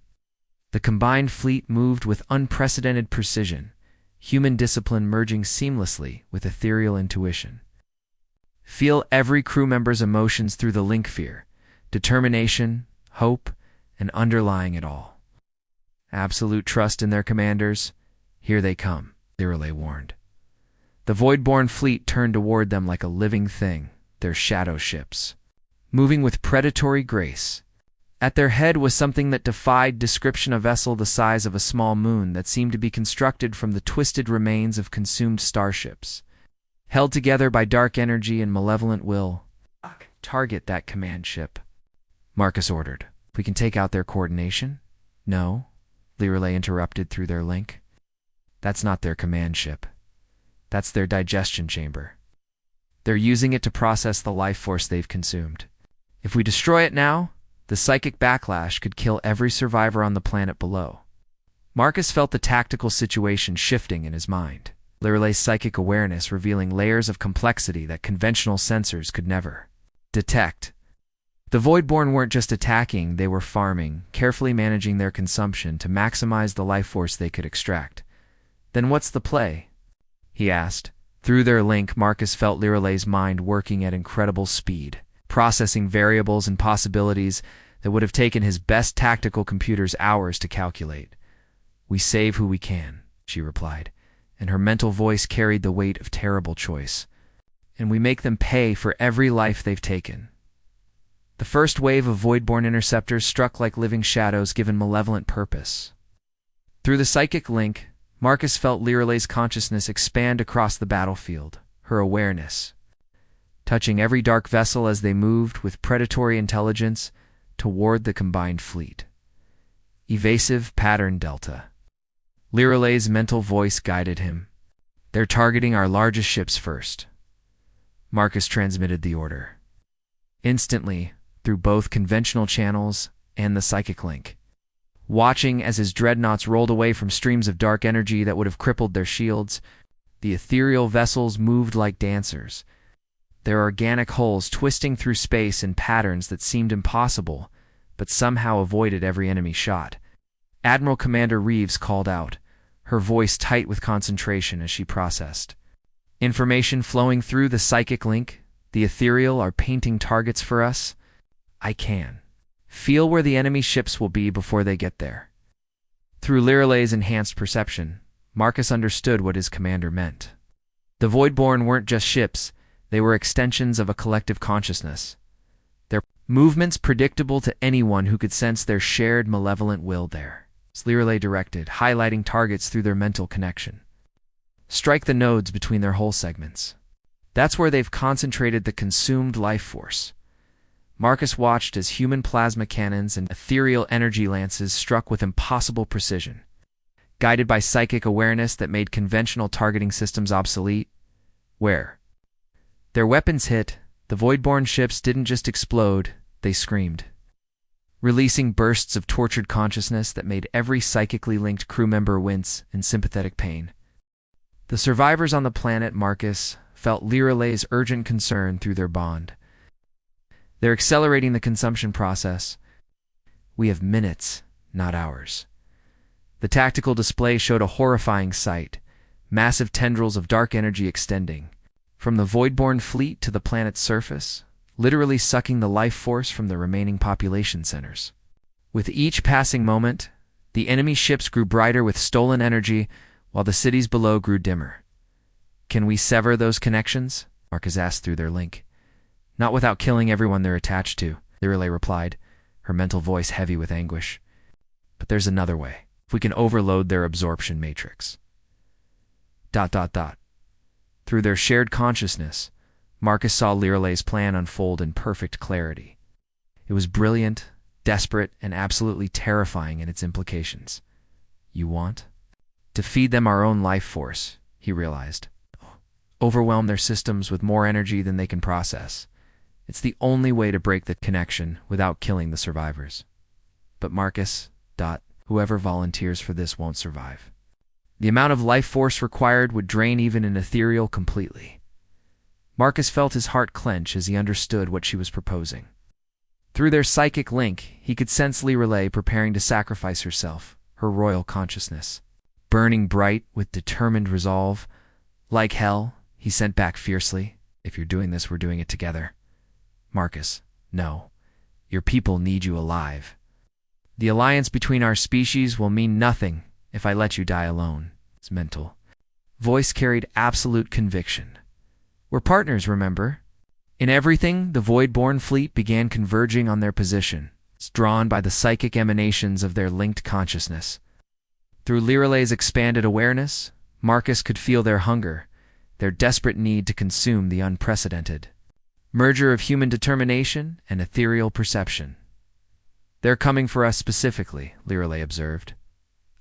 The combined fleet moved with unprecedented precision, human discipline merging seamlessly with ethereal intuition. Feel every crew member's emotions through the link: fear, determination, hope, and underlying it all. Absolute trust in their commanders. "Here they come," Liralay warned. The Voidborn fleet turned toward them like a living thing, their shadow ships, moving with predatory grace. At their head was something that defied description, a vessel the size of a small moon that seemed to be constructed from the twisted remains of consumed starships. Held together by dark energy and malevolent will. "Target that command ship," Marcus ordered. "We can take out their coordination." "No," Liralay interrupted through their link. "That's not their command ship. That's their digestion chamber. They're using it to process the life force they've consumed. If we destroy it now, the psychic backlash could kill every survivor on the planet below." Marcus felt the tactical situation shifting in his mind. Liralay's psychic awareness revealing layers of complexity that conventional sensors could never detect. The Voidborn weren't just attacking, they were farming, carefully managing their consumption to maximize the life force they could extract. "Then what's the play?" he asked. Through their link, Marcus felt Liralay's mind working at incredible speed, processing variables and possibilities that would have taken his best tactical computers hours to calculate. "We save who we can," she replied, and her mental voice carried the weight of terrible choice. "And we make them pay for every life they've taken." The first wave of Voidborn interceptors struck like living shadows given malevolent purpose. Through the psychic link, Marcus felt Liralay's consciousness expand across the battlefield, her awareness touching every dark vessel as they moved with predatory intelligence toward the combined fleet. Evasive pattern Delta. Liralay's mental voice guided him. "They're targeting our largest ships first." Marcus transmitted the order. Instantly, through both conventional channels and the psychic link. Watching as his dreadnoughts rolled away from streams of dark energy that would have crippled their shields, the ethereal vessels moved like dancers, their organic hulls twisting through space in patterns that seemed impossible, but somehow avoided every enemy shot. Admiral Commander Reeves called out, her voice tight with concentration as she processed. Information flowing through the psychic link. The ethereal are painting targets for us. I can feel where the enemy ships will be before they get there. Through Liralay's enhanced perception, Marcus understood what his commander meant. The Voidborn weren't just ships, they were extensions of a collective consciousness. Their movements predictable to anyone who could sense their shared malevolent will there. Liralay directed, highlighting targets through their mental connection. Strike the nodes between their hull segments. That's where they've concentrated the consumed life force. Marcus watched as human plasma cannons and ethereal energy lances struck with impossible precision. Guided by psychic awareness that made conventional targeting systems obsolete, where their weapons hit, the Voidborn ships didn't just explode, they screamed, releasing bursts of tortured consciousness that made every psychically linked crew member wince in sympathetic pain. The survivors on the planet Marcus felt Liralay's urgent concern through their bond. They're accelerating the consumption process. We have minutes, not hours. The tactical display showed a horrifying sight, massive tendrils of dark energy extending from the Voidborn fleet to the planet's surface, literally sucking the life force from the remaining population centers. With each passing moment, the enemy ships grew brighter with stolen energy, while the cities below grew dimmer. Can we sever those connections? Marcus asked through their link. Not without killing everyone they're attached to, Liralay replied, her mental voice heavy with anguish. But there's another way. If we can overload their absorption matrix. ... Through their shared consciousness, Marcus saw Liralay's plan unfold in perfect clarity. It was brilliant, desperate, and absolutely terrifying in its implications. You want? To feed them our own life force, he realized. Overwhelm their systems with more energy than they can process. It's the only way to break the connection without killing the survivors. But Marcus, ... whoever volunteers for this won't survive. The amount of life force required would drain even an ethereal completely. Marcus felt his heart clench as he understood what she was proposing. Through their psychic link, he could sense Liralay preparing to sacrifice herself, her royal consciousness. Burning bright with determined resolve. Like hell, he sent back fiercely, if you're doing this, we're doing it together. Marcus, no. Your people need you alive. The alliance between our species will mean nothing if I let you die alone. His mental voice carried absolute conviction. We're partners, remember? In everything, the Voidborn fleet began converging on their position, drawn by the psychic emanations of their linked consciousness. Through Liralay's expanded awareness, Marcus could feel their hunger, their desperate need to consume the unprecedented merger of human determination and ethereal perception. They're coming for us specifically, Liralay observed.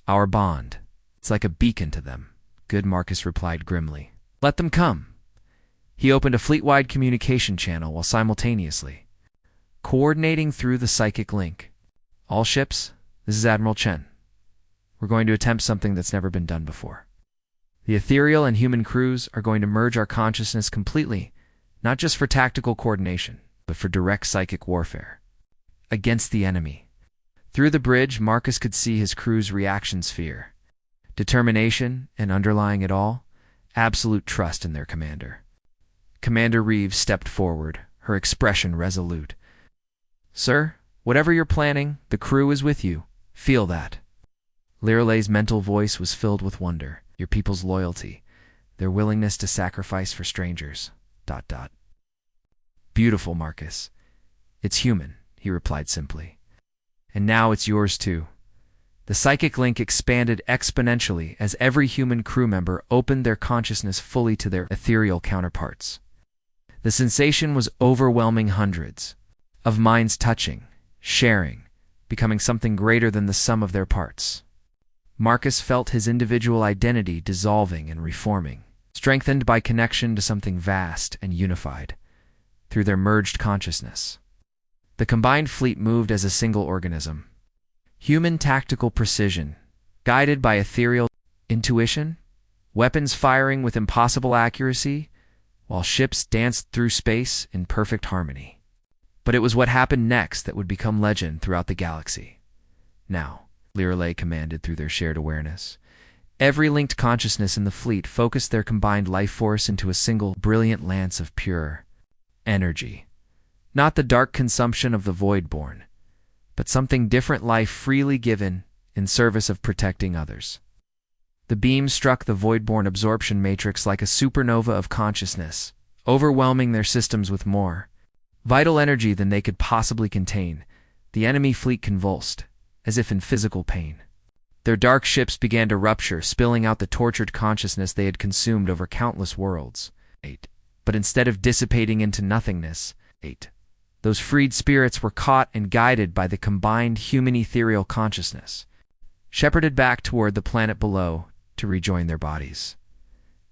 Our bond. It's like a beacon to them. Good, Marcus replied grimly. Let them come. He opened a fleet-wide communication channel while simultaneously coordinating through the psychic link. All ships, this is Admiral Chen. We're going to attempt something that's never been done before. The ethereal and human crews are going to merge our consciousness completely, not just for tactical coordination, but for direct psychic warfare. Against the enemy. Through the bridge, Marcus could see his crew's reaction sphere. Determination, and underlying it all, absolute trust in their commander. Commander Reeves stepped forward, her expression resolute. Sir, whatever you're planning, the crew is with you. Feel that. Liralay's mental voice was filled with wonder. Your people's loyalty, their willingness to sacrifice for strangers. ... Beautiful, Marcus. It's human, he replied simply. And now it's yours too. The psychic link expanded exponentially as every human crew member opened their consciousness fully to their ethereal counterparts. The sensation was overwhelming, hundreds of minds touching, sharing, becoming something greater than the sum of their parts. Marcus felt his individual identity dissolving and reforming, strengthened by connection to something vast and unified through their merged consciousness. The combined fleet moved as a single organism. Human tactical precision, guided by ethereal intuition, weapons firing with impossible accuracy, while ships danced through space in perfect harmony. But it was what happened next that would become legend throughout the galaxy. Now, Lirelei commanded through their shared awareness. Every linked consciousness in the fleet focused their combined life force into a single brilliant lance of pure energy. Not the dark consumption of the Voidborn, but something different, life freely given in service of protecting others. The beam struck the Voidborn absorption matrix like a supernova of consciousness, overwhelming their systems with more vital energy than they could possibly contain. The enemy fleet convulsed, as if in physical pain. Their dark ships began to rupture, spilling out the tortured consciousness they had consumed over countless worlds. But instead of dissipating into nothingness, those freed spirits were caught and guided by the combined human ethereal consciousness, shepherded back toward the planet below to rejoin their bodies.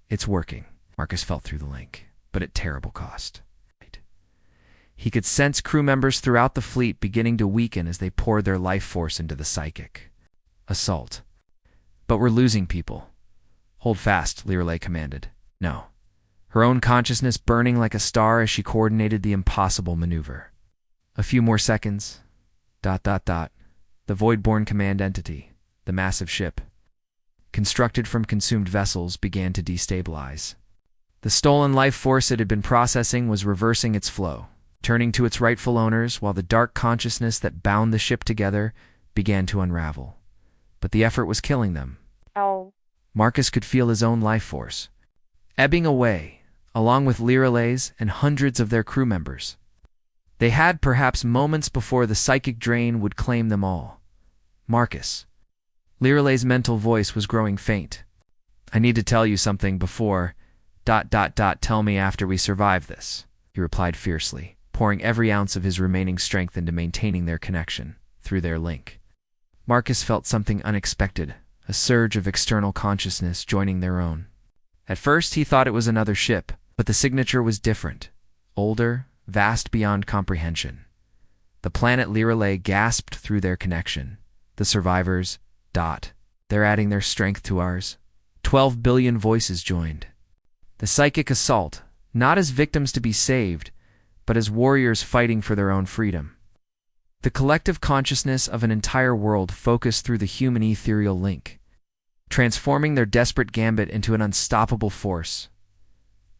It's working, Marcus felt through the link, but at terrible cost. He could sense crew members throughout the fleet beginning to weaken as they poured their life force into the psychic assault. But we're losing people. Hold fast, Lirelei commanded. No. Her own consciousness burning like a star as she coordinated the impossible maneuver. A few more seconds. ... The Voidborn command entity, the massive ship, constructed from consumed vessels, began to destabilize. The stolen life force it had been processing was reversing its flow, turning to its rightful owners, while the dark consciousness that bound the ship together began to unravel. But the effort was killing them. Oh. Marcus could feel his own life force ebbing away, along with Lirelei's and hundreds of their crew members. They had perhaps moments before the psychic drain would claim them all. Marcus. Lirelei's mental voice was growing faint. I need to tell you something before... Tell me after we survive this, he replied fiercely, pouring every ounce of his remaining strength into maintaining their connection through their link. Marcus felt something unexpected, a surge of external consciousness joining their own. At first he thought it was another ship, but the signature was different, older, vast beyond comprehension. The planet Lirelei gasped through their connection. The survivors... They're adding their strength to ours. 12 billion voices joined. The psychic assault, not as victims to be saved, but as warriors fighting for their own freedom. The collective consciousness of an entire world focused through the human ethereal link, transforming their desperate gambit into an unstoppable force.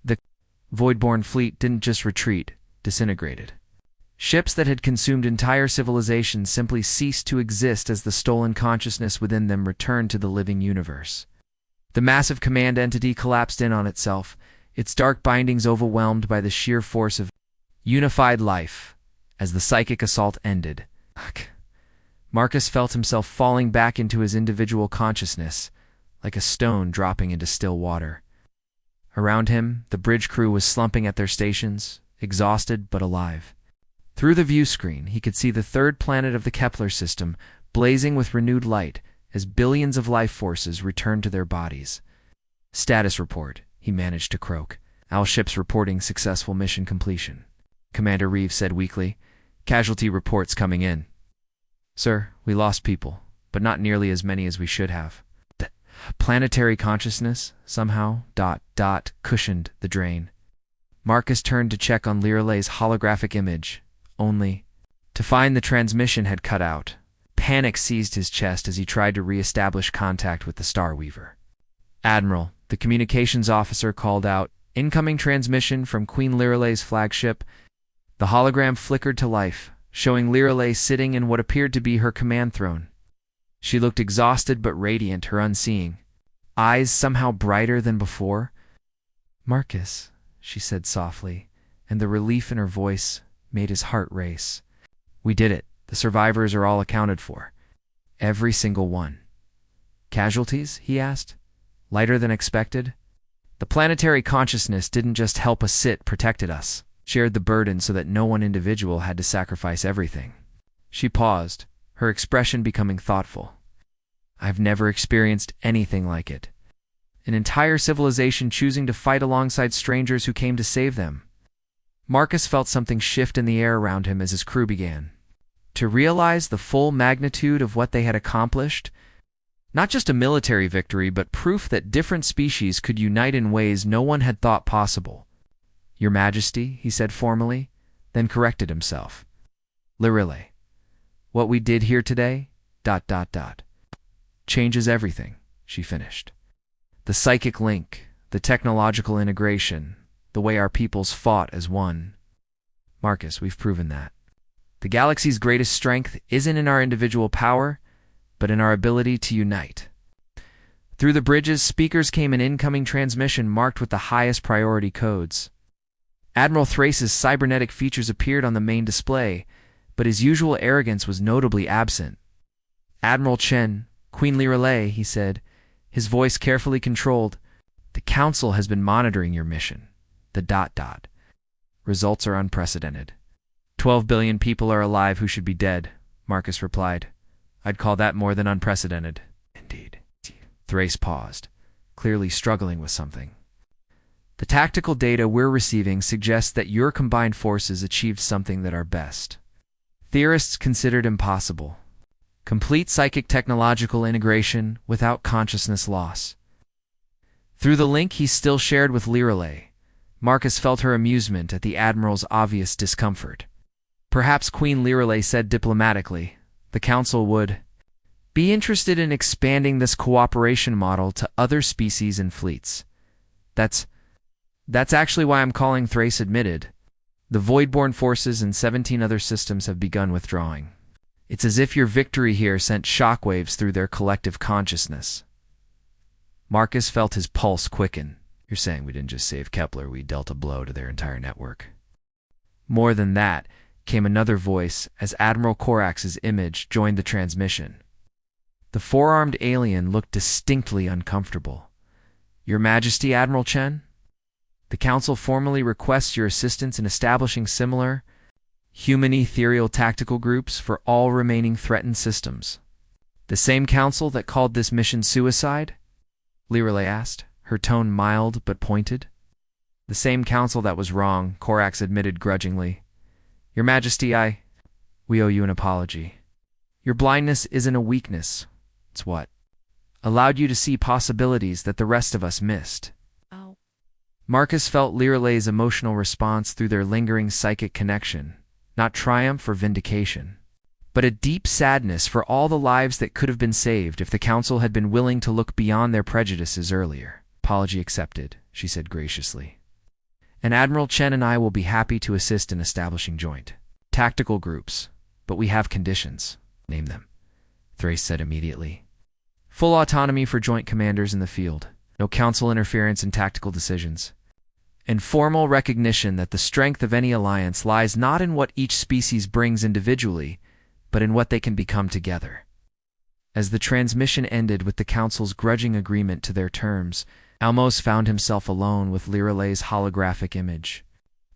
The Voidborn fleet didn't just retreat, disintegrated. Ships that had consumed entire civilizations simply ceased to exist as the stolen consciousness within them returned to the living universe. The massive command entity collapsed in on itself, its dark bindings overwhelmed by the sheer force of unified life. As the psychic assault ended, Marcus felt himself falling back into his individual consciousness, like a stone dropping into still water. Around him, the bridge crew was slumping at their stations, exhausted but alive. Through the view screen, he could see the third planet of the Kepler system blazing with renewed light as billions of life forces returned to their bodies. Status report, he managed to croak. All ships reporting successful mission completion. Commander Reeves said weakly. Casualty reports coming in. Sir, we lost people, but not nearly as many as we should have. The planetary consciousness, somehow, cushioned the drain. Marcus turned to check on Lirelei's holographic image, only to find the transmission had cut out. Panic seized his chest as he tried to re-establish contact with the Star Weaver. Admiral, the communications officer called out, incoming transmission from Queen Lirelei's flagship. The hologram flickered to life, showing Lirelei sitting in what appeared to be her command throne. She looked exhausted but radiant, her unseeing eyes somehow brighter than before. Marcus, she said softly, and the relief in her voice made his heart race. We did it. The survivors are all accounted for. Every single one. Casualties? He asked. Lighter than expected? The planetary consciousness didn't just help us, it protected us, shared the burden so that no one individual had to sacrifice everything. She paused, her expression becoming thoughtful. I've never experienced anything like it. An entire civilization choosing to fight alongside strangers who came to save them. Marcus felt something shift in the air around him as his crew began to realize the full magnitude of what they had accomplished. Not just a military victory, but proof that different species could unite in ways no one had thought possible. "Your Majesty," he said formally, then corrected himself. "Lirele. What we did here today, ... changes everything," she finished. "The psychic link, the technological integration, the way our peoples fought as one. Marcus, we've proven that. The galaxy's greatest strength isn't in our individual power, but in our ability to unite." Through the bridges, speakers came an incoming transmission marked with the highest priority codes. Admiral Thrace's cybernetic features appeared on the main display, but his usual arrogance was notably absent. "Admiral Chen, Queen Lirele," he said, his voice carefully controlled, "the Council has been monitoring your mission. The ... Results are unprecedented. 12 billion people are alive who should be dead," Marcus replied. "I'd call that more than unprecedented." "Indeed." Thrace paused, clearly struggling with something. "The tactical data we're receiving suggests that your combined forces achieved something that are best. Theorists considered impossible. Complete psychic technological integration without consciousness loss." Through the link he still shared with Lirele, Marcus felt her amusement at the Admiral's obvious discomfort. Perhaps Queen Lirele said diplomatically, the Council would be interested in expanding this cooperation model to other species and fleets. That's actually why I'm calling," Thrace admitted. "The Voidborn forces and 17 other systems have begun withdrawing. It's as if your victory here sent shockwaves through their collective consciousness." Marcus felt his pulse quicken. "You're saying we didn't just save Kepler, we dealt a blow to their entire network." "More than that," came another voice as Admiral Korax's image joined the transmission. The four-armed alien looked distinctly uncomfortable. "Your Majesty, Admiral Chen? The Council formally requests your assistance in establishing similar human ethereal tactical groups for all remaining threatened systems." "The same Council that called this mission suicide?" Lirele asked, her tone mild but pointed. "The same Council that was wrong," Korax admitted grudgingly. "Your Majesty, we owe you an apology. Your blindness isn't a weakness. It's what allowed you to see possibilities that the rest of us missed." Oh. Marcus felt Lirele's emotional response through their lingering psychic connection, not triumph or vindication, but a deep sadness for all the lives that could have been saved if the Council had been willing to look beyond their prejudices earlier. "Apology accepted," she said graciously. "And Admiral Chen and I will be happy to assist in establishing joint tactical groups, but we have conditions." "Name them," Thrace said immediately. "Full autonomy for joint commanders in the field, no Council interference in tactical decisions, and formal recognition that the strength of any alliance lies not in what each species brings individually, but in what they can become together." As the transmission ended with the Council's grudging agreement to their terms, Almos found himself alone with Lirele's holographic image.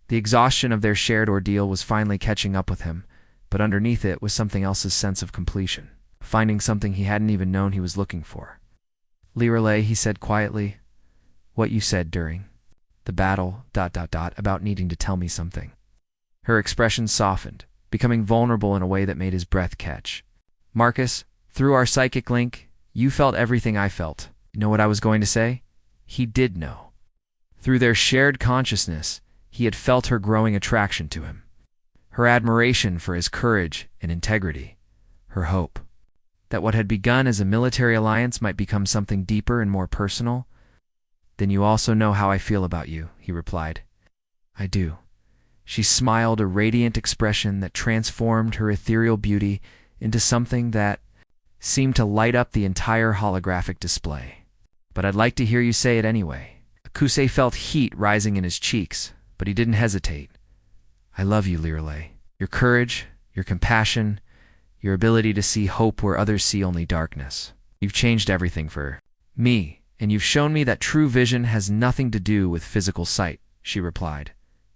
The exhaustion of their shared ordeal was finally catching up with him, but underneath it was something else's sense of completion, finding something he hadn't even known he was looking for. "Lirele," he said quietly, "what you said during the battle ... about needing to tell me something." Her expression softened, becoming vulnerable in a way that made his breath catch. "Marcus, through our psychic link, you felt everything I felt. You know what I was going to say?" He did know. Through their shared consciousness, he had felt her growing attraction to him, her admiration for his courage and integrity, her hope that what had begun as a military alliance might become something deeper and more personal. "Then you also know how I feel about you," he replied. "I do." She smiled, a radiant expression that transformed her ethereal beauty into something that seemed to light up the entire holographic display. "But I'd like to hear you say it anyway." Akuse felt heat rising in his cheeks, but he didn't hesitate. "I love you, Lirele. Your courage, your compassion, your ability to see hope where others see only darkness. You've changed everything for me, and you've shown me that true vision has nothing to do with physical sight," she replied.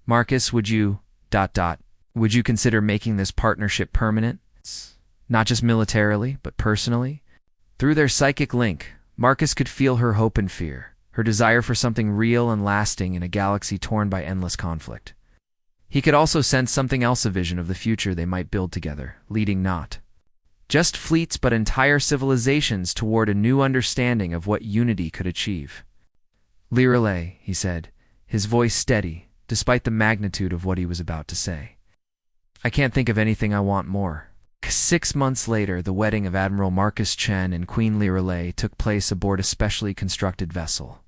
"Marcus, would you ... would you consider making this partnership permanent? Not just militarily, but personally?" Through their psychic link, Marcus could feel her hope and fear, her desire for something real and lasting in a galaxy torn by endless conflict. He could also sense something else, a vision of the future they might build together, leading not just fleets but entire civilizations toward a new understanding of what unity could achieve. "Lirelay," he said, his voice steady, despite the magnitude of what he was about to say. "I can't think of anything I want more." 6 months later, the wedding of Admiral Marcus Chen and Queen Lirelay took place aboard a specially constructed vessel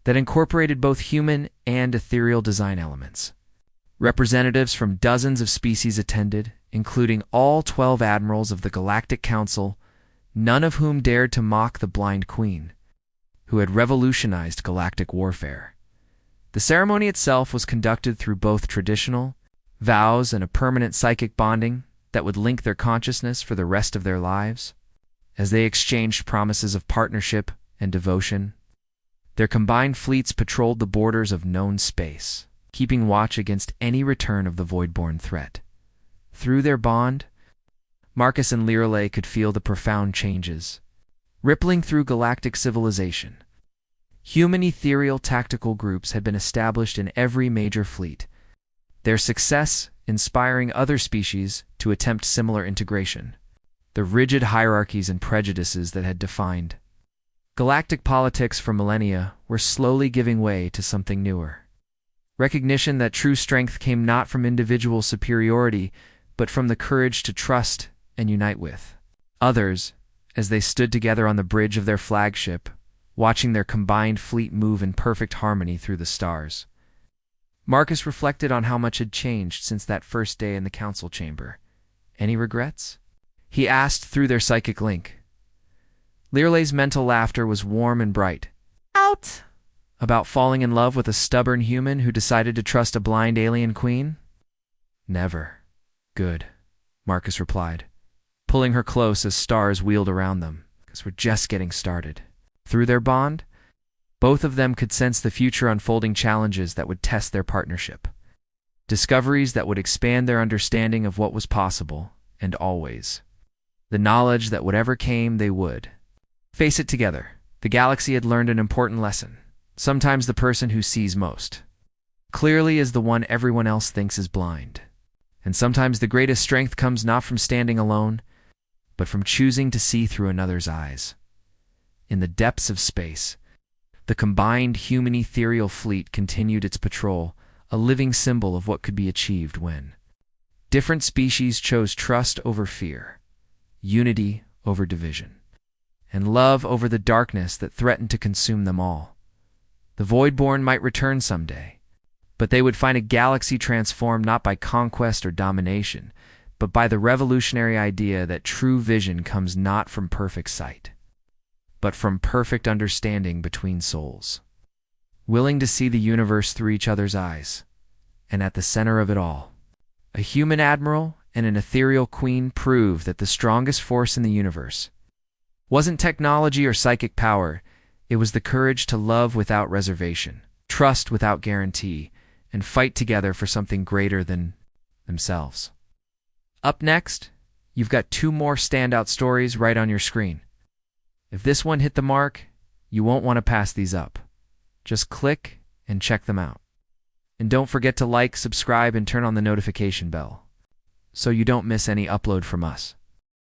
that incorporated both human and ethereal design elements. Representatives from dozens of species attended, including all 12 admirals of the Galactic Council, none of whom dared to mock the blind queen, who had revolutionized galactic warfare. The ceremony itself was conducted through both traditional vows and a permanent psychic bonding that would link their consciousness for the rest of their lives. As they exchanged promises of partnership and devotion, their combined fleets patrolled the borders of known space, keeping watch against any return of the Voidborn threat. Through their bond, Marcus and Lirelay could feel the profound changes rippling through galactic civilization. Human ethereal tactical groups had been established in every major fleet, their success inspiring other species to attempt similar integration. The rigid hierarchies and prejudices that had defined galactic politics for millennia were slowly giving way to something newer. Recognition that true strength came not from individual superiority, but from the courage to trust and unite with others as they stood together on the bridge of their flagship, watching their combined fleet move in perfect harmony through the stars. Marcus reflected on how much had changed since that first day in the council chamber. "Any regrets?" he asked through their psychic link. Lirelay's mental laughter was warm and bright. Out! About falling in love with a stubborn human who decided to trust a blind alien queen? "Never." "Good," Marcus replied, pulling her close as stars wheeled around them, "because we're just getting started." Through their bond, both of them could sense the future unfolding challenges that would test their partnership, discoveries that would expand their understanding of what was possible, and always the knowledge that whatever came, they would face it together. The galaxy had learned an important lesson. Sometimes the person who sees most clearly is the one everyone else thinks is blind. And sometimes the greatest strength comes not from standing alone, but from choosing to see through another's eyes. In the depths of space, the combined human ethereal fleet continued its patrol, a living symbol of what could be achieved when different species chose trust over fear, unity over division, and love over the darkness that threatened to consume them all. The Voidborn might return someday, but they would find a galaxy transformed not by conquest or domination, but by the revolutionary idea that true vision comes not from perfect sight, but from perfect understanding between souls, willing to see the universe through each other's eyes. And at the center of it all, a human admiral and an ethereal queen proved that the strongest force in the universe wasn't technology or psychic power. It was the courage to love without reservation, trust without guarantee, and fight together for something greater than themselves. Up next, you've got 2 more standout stories right on your screen. If this one hit the mark, you won't want to pass these up. Just click and check them out. And don't forget to like, subscribe, and turn on the notification bell so you don't miss any upload from us.